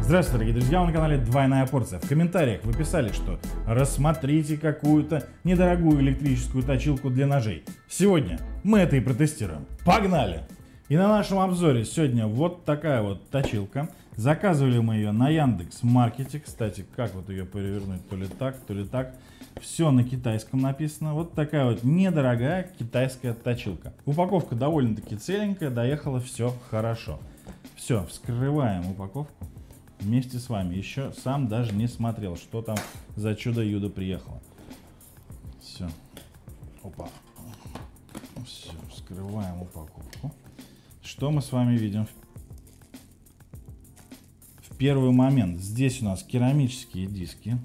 Здравствуйте, дорогие друзья, вы на канале Двойная Порция. В комментариях вы писали, что рассмотрите какую-то недорогую электрическую точилку для ножей. Сегодня мы это и протестируем. Погнали! И на нашем обзоре сегодня вот такая вот точилка. Заказывали мы ее на Яндекс.Маркете. Кстати, как вот ее перевернуть, то ли так, то ли так. Все на китайском написано. Вот такая вот недорогая китайская точилка. Упаковка довольно-таки целенькая, доехала все хорошо. Все, вскрываем упаковку вместе с вами. Еще сам даже не смотрел, что там за чудо-юдо приехало. Все. Опа. Все, вскрываем упаковку. Что мы с вами видим? В первый момент здесь у нас керамические диски.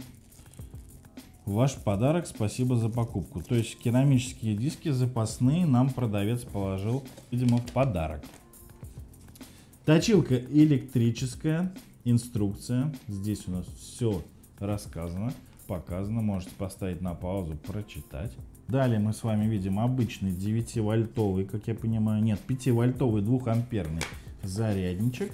Ваш подарок, спасибо за покупку. То есть керамические диски запасные нам продавец положил, видимо, в подарок. Точилка электрическая, инструкция. Здесь у нас все рассказано, показано. Можете поставить на паузу, прочитать. Далее мы с вами видим обычный 9-вольтовый, как я понимаю, нет, 5-вольтовый 2-амперный зарядничек.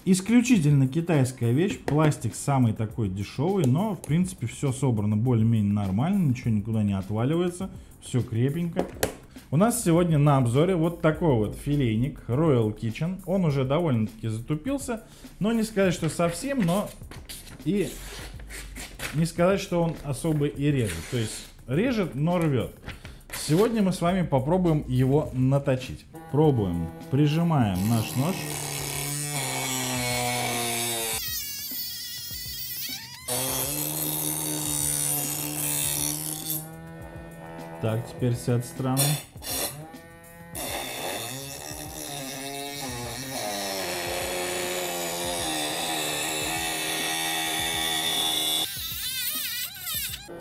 Исключительно китайская вещь, пластик самый такой дешевый, но в принципе все собрано более-менее нормально, ничего никуда не отваливается, все крепенько. У нас сегодня на обзоре вот такой вот филейник Royal Kitchen. Он уже довольно-таки затупился, но не сказать, что совсем, но и не сказать, что он особо и режет. То есть режет, но рвет. Сегодня мы с вами попробуем его наточить. Пробуем, прижимаем наш нож. Так, теперь с этой стороны.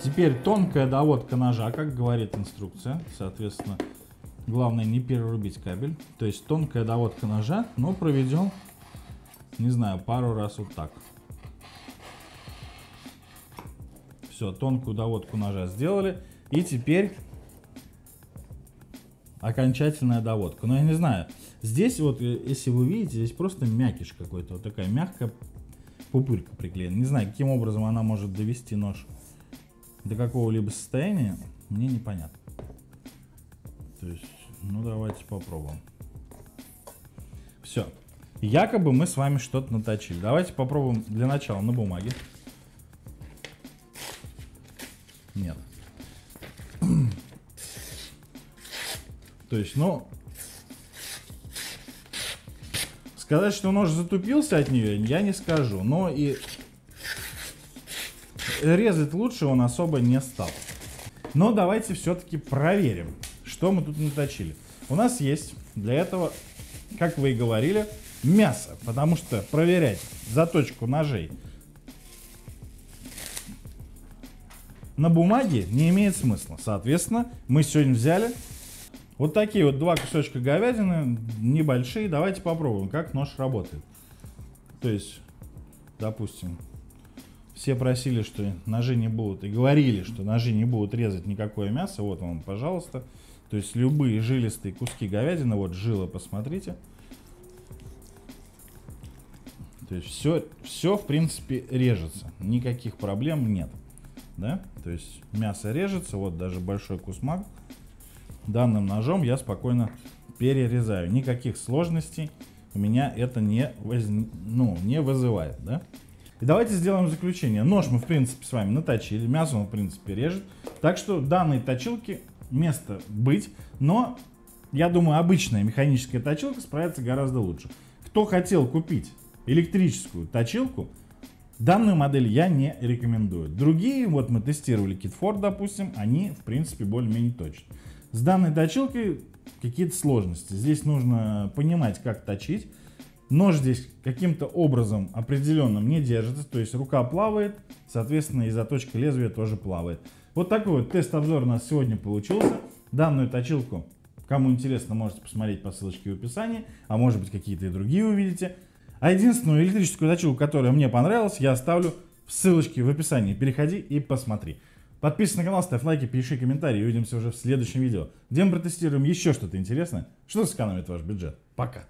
Теперь тонкая доводка ножа, как говорит инструкция. Соответственно, главное не перерубить кабель. То есть тонкая доводка ножа, но проведем, не знаю, пару раз вот так. Все, тонкую доводку ножа сделали. И теперь окончательная доводка. Но я не знаю, здесь вот, если вы видите, здесь просто мякиш какой-то. Вот такая мягкая пупырка приклеена. Не знаю, каким образом она может довести нож до какого-либо состояния, мне непонятно. То есть, ну давайте попробуем. Все. Якобы мы с вами что-то наточили. Давайте попробуем для начала на бумаге. Нет. То есть, ну, сказать, что нож затупился от нее, я не скажу. Но и резать лучше он особо не стал. Но давайте все-таки проверим, что мы тут наточили. У нас есть для этого, как вы и говорили, мясо. Потому что проверять заточку ножей на бумаге не имеет смысла. Соответственно, мы сегодня взяли вот такие вот два кусочка говядины, небольшие. Давайте попробуем, как нож работает. То есть, допустим, все просили, что ножи не будут, и говорили, что ножи не будут резать никакое мясо. Вот вам, пожалуйста. То есть любые жилистые куски говядины, вот жила, посмотрите. То есть все в принципе режется, никаких проблем нет. Да? То есть мясо режется, вот даже большой кусмак. Данным ножом я спокойно перерезаю. Никаких сложностей у меня это не вызывает. Да? И давайте сделаем заключение. Нож мы в принципе с вами наточили, мясо он в принципе режет. Так что данной точилке место быть. Но я думаю, обычная механическая точилка справится гораздо лучше. Кто хотел купить электрическую точилку, данную модель я не рекомендую. Другие, вот мы тестировали Kitford, допустим, они в принципе более-менее точны. С данной точилкой какие-то сложности. Здесь нужно понимать, как точить. Нож здесь каким-то образом определенным не держится. То есть рука плавает, соответственно и заточка лезвия тоже плавает. Вот такой вот тест-обзор у нас сегодня получился. Данную точилку, кому интересно, можете посмотреть по ссылочке в описании. А может быть какие-то и другие увидите. А единственную электрическую точилку, которая мне понравилась, я оставлю в ссылочке в описании. Переходи и посмотри. Подписывайся на канал, ставь лайки, пиши комментарии. Увидимся уже в следующем видео, где мы протестируем еще что-то интересное, что сэкономит ваш бюджет. Пока!